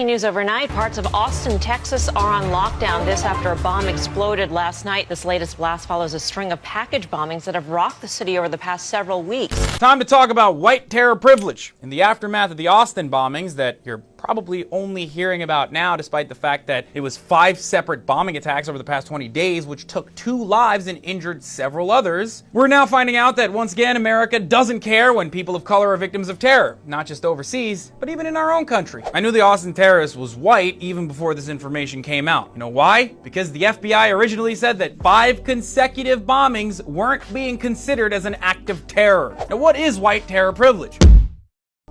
breaking news overnight. Parts of Austin, Texas are on lockdown. This after a bomb exploded last night. This latest blast follows a string of package bombings that have rocked the city over the past several weeks. Time to talk about white terror privilege. In the aftermath of the Austin bombings that you're probably only hearing about now, despite the fact that it was 5 separate bombing attacks over the past 20 days, which took 2 lives and injured several others, we're now finding out that once again, America doesn't care when people of color are victims of terror, not just overseas, but even in our own country. I knew the Austin terrorist was white even before this information came out. You know why? Because the FBI originally said that 5 consecutive bombings weren't being considered as an act of terror. Now, what is white terror privilege?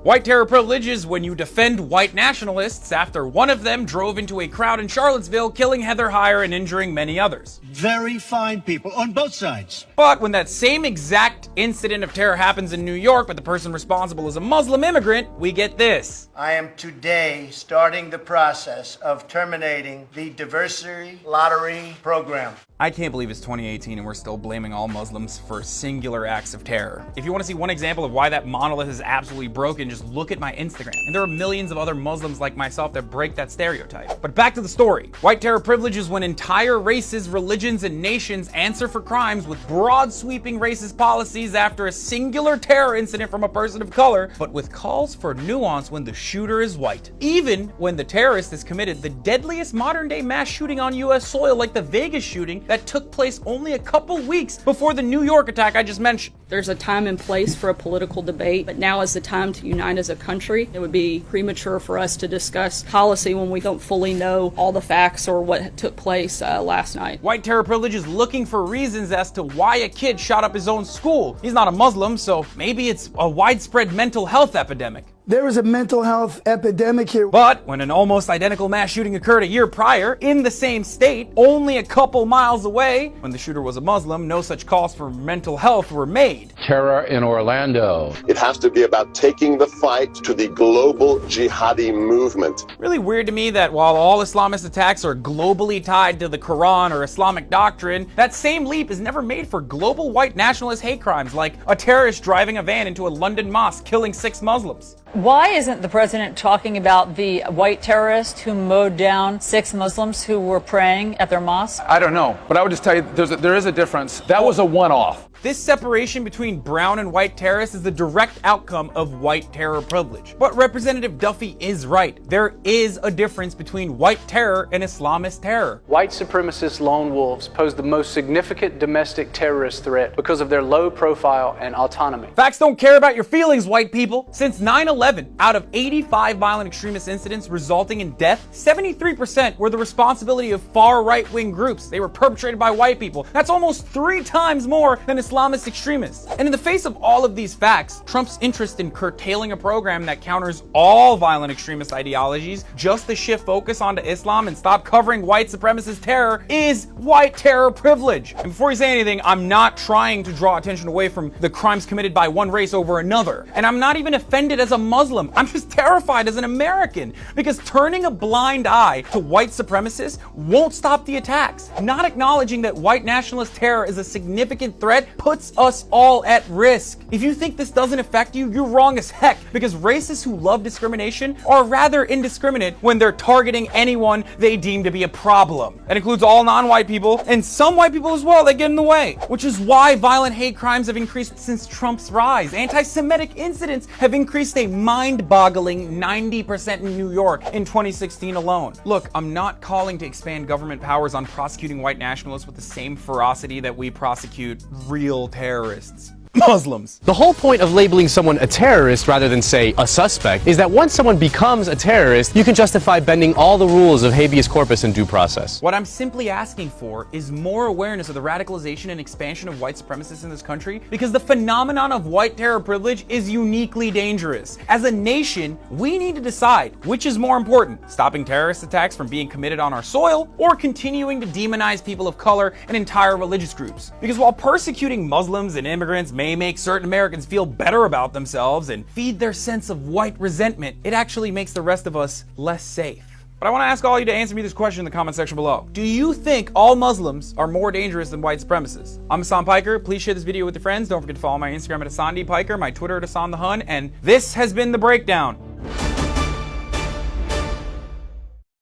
White terror privilege is when you defend white nationalists after one of them drove into a crowd in Charlottesville, killing Heather Heyer and injuring many others. Very fine people on both sides. But when that same exact incident of terror happens in New York, but the person responsible is a Muslim immigrant, we get this. I am today starting the process of terminating the diversity lottery program. I can't believe it's 2018 and we're still blaming all Muslims for singular acts of terror. If you want to see one example of why that monolith is absolutely broken, just look at my Instagram. And there are millions of other Muslims like myself that break that stereotype. But back to the story. White terror privilege is when entire races, religions, and nations answer for crimes with broad sweeping racist policies after a singular terror incident from a person of color, but with calls for nuance when the shooter is white. Even when the terrorist has committed the deadliest modern day mass shooting on US soil, like the Vegas shooting that took place only a couple weeks before the New York attack I just mentioned. There's a time and place for a political debate, but now is the time to unite as a country. It would be premature for us to discuss policy when we don't fully know all the facts or what took place last night. White terror privilege is looking for reasons as to why a kid shot up his own school. He's not a Muslim, so maybe it's a widespread mental health epidemic. There is a mental health epidemic here. But when an almost identical mass shooting occurred a year prior in the same state, only a couple miles away, when the shooter was a Muslim, no such calls for mental health were made. Terror in Orlando. It has to be about taking the fight to the global jihadi movement. Really weird to me that while all Islamist attacks are globally tied to the Quran or Islamic doctrine, that same leap is never made for global white nationalist hate crimes like a terrorist driving a van into a London mosque killing 6 Muslims. Why isn't the president talking about the white terrorist who mowed down 6 Muslims who were praying at their mosque? I don't know, but I would just tell you there is a difference. That was a one-off. This separation between brown and white terrorists is the direct outcome of white terror privilege. But Representative Duffy is right. There is a difference between white terror and Islamist terror. White supremacist lone wolves pose the most significant domestic terrorist threat because of their low profile and autonomy. Facts don't care about your feelings, white people. Since 9/11, out of 85 violent extremist incidents resulting in death, 73% were the responsibility of far right-wing groups. They were perpetrated by white people. That's almost 3 times more than Islamist extremists. And in the face of all of these facts, Trump's interest in curtailing a program that counters all violent extremist ideologies just to shift focus onto Islam and stop covering white supremacist terror is white terror privilege. And before you say anything, I'm not trying to draw attention away from the crimes committed by one race over another. And I'm not even offended as a Muslim. I'm just terrified as an American because turning a blind eye to white supremacists won't stop the attacks. Not acknowledging that white nationalist terror is a significant threat puts us all at risk. If you think this doesn't affect you, you're wrong as heck, because racists who love discrimination are rather indiscriminate when they're targeting anyone they deem to be a problem. That includes all non-white people and some white people as well that get in the way, which is why violent hate crimes have increased since Trump's rise. Anti-Semitic incidents have increased a mind-boggling 90% in New York in 2016 alone. Look, I'm not calling to expand government powers on prosecuting white nationalists with the same ferocity that we prosecute real terrorists. Muslims. The whole point of labeling someone a terrorist rather than, say, a suspect is that once someone becomes a terrorist, you can justify bending all the rules of habeas corpus and due process. What I'm simply asking for is more awareness of the radicalization and expansion of white supremacists in this country, because the phenomenon of white terror privilege is uniquely dangerous. As a nation, we need to decide which is more important, stopping terrorist attacks from being committed on our soil or continuing to demonize people of color and entire religious groups. Because while persecuting Muslims and immigrants may make certain Americans feel better about themselves and feed their sense of white resentment, it actually makes the rest of us less safe. But I want to ask all of you to answer me this question in the comment section below. Do you think all Muslims are more dangerous than white supremacists? I'm Hassan Piker. Please share this video with your friends. Don't forget to follow my Instagram at Hassan D. Piker, my Twitter at Hassan the Hun, and this has been The Breakdown.